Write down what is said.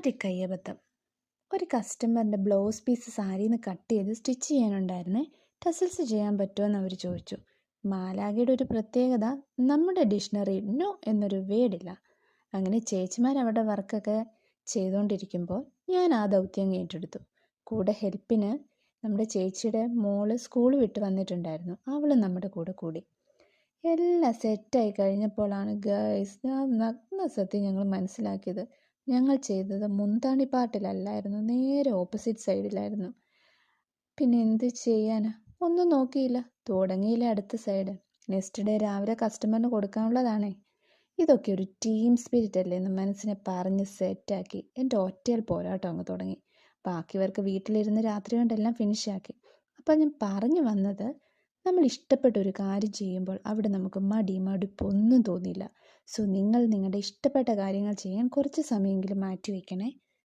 ഒരു കയ്യബദ്ധം. ഒരു കസ്റ്റമറിൻ്റെ blouse piece സാരിയിൽ നിന്ന് കട്ട് ചെയ്ത് സ്റ്റിച്ച് ചെയ്യാനുണ്ടായിരുന്നേ. ടസിൽസ് ചെയ്യാൻ പറ്റുമോ എന്ന് അവർ ചോദിച്ചു. മാലാഖയുടെ ഒരു പ്രത്യേകത, നമ്മുടെ ഡിക്ഷണറിയിൽ നോ എന്നൊരു വേർഡില്ല. അങ്ങനെ ചേച്ചിമാർ അവരുടെ വർക്കൊക്കെ ചെയ്തുകൊണ്ടിരിക്കുമ്പോൾ ഞാൻ ആ ദൗത്യം ഏറ്റെടുത്തു. കൂടെ ഹെൽപ്പിന് നമ്മുടെ ചേച്ചിയുടെ മോള് സ്കൂൾ വിട്ട് വന്നിട്ടുണ്ടായിരുന്നു. അവളും നമ്മുടെ കൂടെ കൂടി. എല്ലാം സെറ്റായി കഴിഞ്ഞപ്പോഴാണ് ഗൈസ് നഗ്ന സത്യം ഞങ്ങൾ മനസ്സിലാക്കിയത്. ഞങ്ങൾ ചെയ്തത് മുന്താണിപ്പാട്ടിലല്ലായിരുന്നു, നേരെ ഓപ്പോസിറ്റ് സൈഡിലായിരുന്നു. പിന്നെ എന്ത് ചെയ്യാനാ, ഒന്നും നോക്കിയില്ല, തുടങ്ങിയില്ല അടുത്ത സൈഡ്. നെക്സ്റ്റ് ഡേ രാവിലെ കസ്റ്റമറിന് കൊടുക്കാനുള്ളതാണേ. ഇതൊക്കെ ഒരു ടീം സ്പിരിറ്റ് അല്ലേ എന്ന് മനസ്സിനെ പറഞ്ഞ് സെറ്റാക്കി എൻ്റെ ഒറ്റയിൽ പോരാട്ടം അങ്ങ് തുടങ്ങി. ബാക്കിയവർക്ക് വീട്ടിലിരുന്ന് രാത്രി കൊണ്ടെല്ലാം ഫിനിഷാക്കി. അപ്പം ഞാൻ പറഞ്ഞു വന്നത്, നമ്മൾ ഇഷ്ടപ്പെട്ട ഒരു കാര്യം ചെയ്യുമ്പോൾ അവിടെ നമുക്ക് മടുപ്പൊന്നും തോന്നില്ല. സോ നിങ്ങൾ നിങ്ങളുടെ ഇഷ്ടപ്പെട്ട കാര്യങ്ങൾ ചെയ്യാൻ കുറച്ച് സമയമെങ്കിലും മാറ്റി വയ്ക്കണേ.